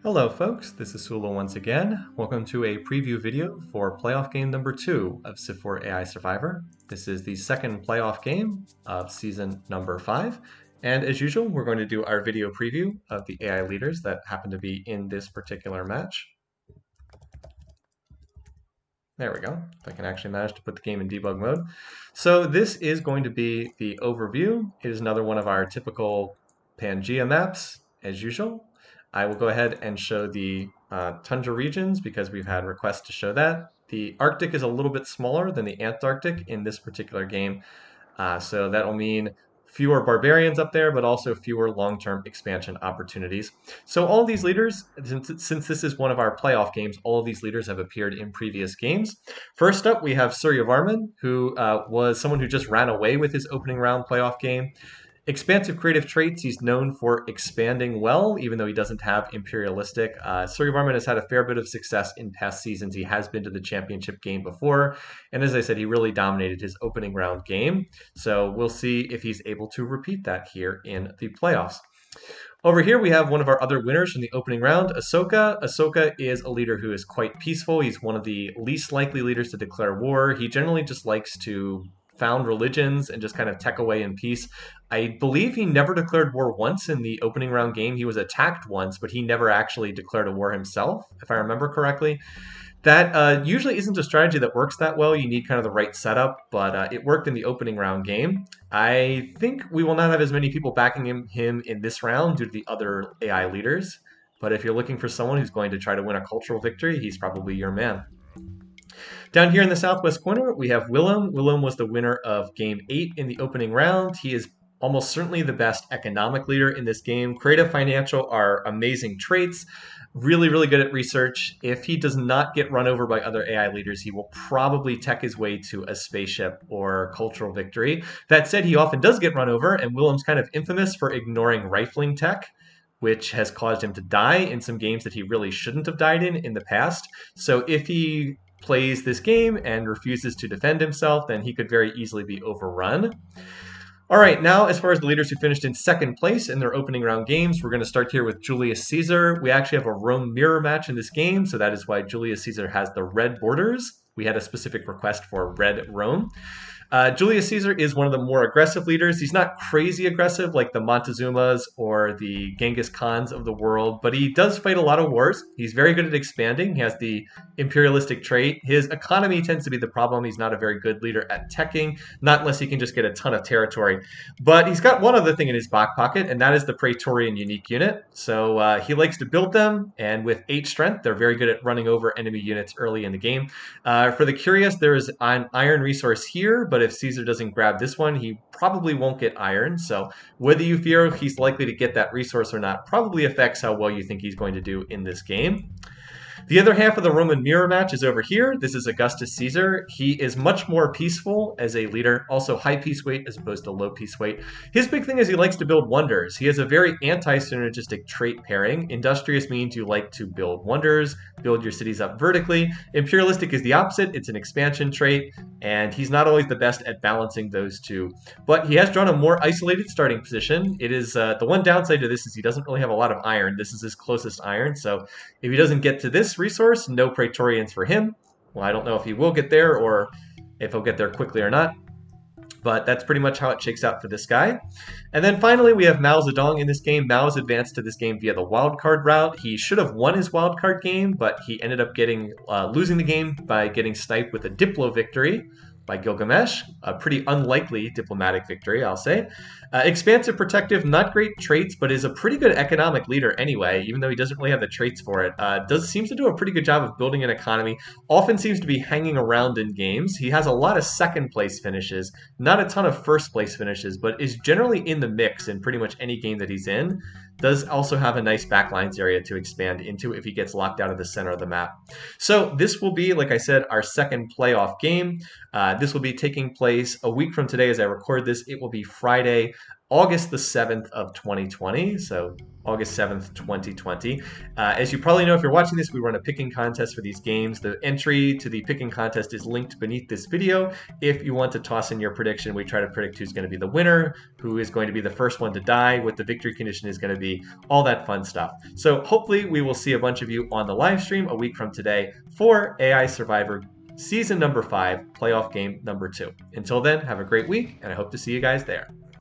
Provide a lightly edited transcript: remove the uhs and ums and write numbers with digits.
Hello folks, this is Sula once again. Welcome to a preview video for playoff game number 2 of Civ4 AI Survivor. This is the second playoff game of season number 5. And as usual, we're going to do our video preview of the AI leaders that happen to be in this particular match. There we go. If I can actually manage to put the game in debug mode. So this is going to be the overview. It is another one of our typical Pangea maps, as usual. I will go ahead and show the tundra regions because we've had requests to show that. The Arctic is a little bit smaller than the Antarctic in this particular game. So that will mean fewer barbarians up there, but also fewer long-term expansion opportunities. So all of these leaders, since this is one of our playoff games, all of these leaders have appeared in previous games. First up, we have Suryavarman, who was someone who just ran away with his opening round playoff game. Expansive creative traits, he's known for expanding well, even though he doesn't have imperialistic. Suryavarman has had a fair bit of success in past seasons. He has been to the championship game before, and as I said, he really dominated his opening round game. So we'll see if he's able to repeat that here in the playoffs. Over here, we have one of our other winners from the opening round, Ahsoka. Ahsoka is a leader who is quite peaceful. He's one of the least likely leaders to declare war. He generally just likes to found religions and just kind of tech away in peace. I believe he never declared war once in the opening round game. He was attacked once, but he never actually declared a war himself, if I remember correctly. That usually isn't a strategy that works that well. You need kind of the right setup, but it worked in the opening round game. I think we will not have as many people backing him in this round due to the other AI leaders. But if you're looking for someone who's going to try to win a cultural victory, he's probably your man. Down here in the southwest corner, we have Willem. Willem was the winner of Game 8 in the opening round. He is almost certainly the best economic leader in this game. Creative, financial are amazing traits. Really, really good at research. If he does not get run over by other AI leaders, he will probably tech his way to a spaceship or cultural victory. That said, he often does get run over, and Willem's kind of infamous for ignoring rifling tech, which has caused him to die in some games that he really shouldn't have died in the past. So if he plays this game and refuses to defend himself, then he could very easily be overrun. All right, now as far as the leaders who finished in second place in their opening round games, we're going to start here with Julius Caesar. We actually have a Rome mirror match in this game, so that is why Julius Caesar has the red borders. We had a specific request for red Rome. Julius Caesar is one of the more aggressive leaders. He's not crazy aggressive like the Montezumas or the Genghis Khans of the world, but he does fight a lot of wars. He's very good at expanding. He has the imperialistic trait. His economy tends to be the problem. He's not a very good leader at teching, not unless he can just get a ton of territory. But he's got one other thing in his back pocket, and that is the Praetorian unique unit. So he likes to build them, and with 8 strength, they're very good at running over enemy units early in the game. For the curious, there is an iron resource here, but if Caesar doesn't grab this one, he probably won't get iron. So whether you fear he's likely to get that resource or not probably affects how well you think he's going to do in this game. The other half of the Roman mirror match is over here. This is Augustus Caesar. He is much more peaceful as a leader, also high peace weight as opposed to low peace weight. His big thing is he likes to build wonders. He has a very anti-synergistic trait pairing. Industrious means you like to build wonders, build your cities up vertically. Imperialistic is the opposite. It's an expansion trait, and he's not always the best at balancing those two. But he has drawn a more isolated starting position. It is the one downside to this is he doesn't really have a lot of iron. This is his closest iron, so if he doesn't get to this resource, no Praetorians for him. Well, I don't know if he will get there or if he'll get there quickly or not, but that's pretty much how it shakes out for this guy. And then finally, we have Mao Zedong in this game. Mao's advanced to this game via the wildcard route. He should have won his wildcard game, but he ended up losing the game by getting sniped with a Diplo victory by Gilgamesh, a pretty unlikely diplomatic victory, I'll say. Expansive, protective, not great traits, but is a pretty good economic leader anyway, even though he doesn't really have the traits for it. Seems to do a pretty good job of building an economy, often seems to be hanging around in games. He has a lot of second place finishes, not a ton of first place finishes, but is generally in the mix in pretty much any game that he's in. Does also have a nice backlines area to expand into if he gets locked out of the center of the map. So this will be, like I said, our second playoff game. This will be taking place a week from today as I record this. It will be Friday, August the 7th of 2020. So August 7th, 2020. As you probably know, if you're watching this, we run a picking contest for these games. The entry to the picking contest is linked beneath this video. If you want to toss in your prediction, we try to predict who's going to be the winner, who is going to be the first one to die, what the victory condition is going to be, all that fun stuff. So hopefully we will see a bunch of you on the live stream a week from today for AI Survivor Season number 5, playoff game number 2. Until then, have a great week, and I hope to see you guys there.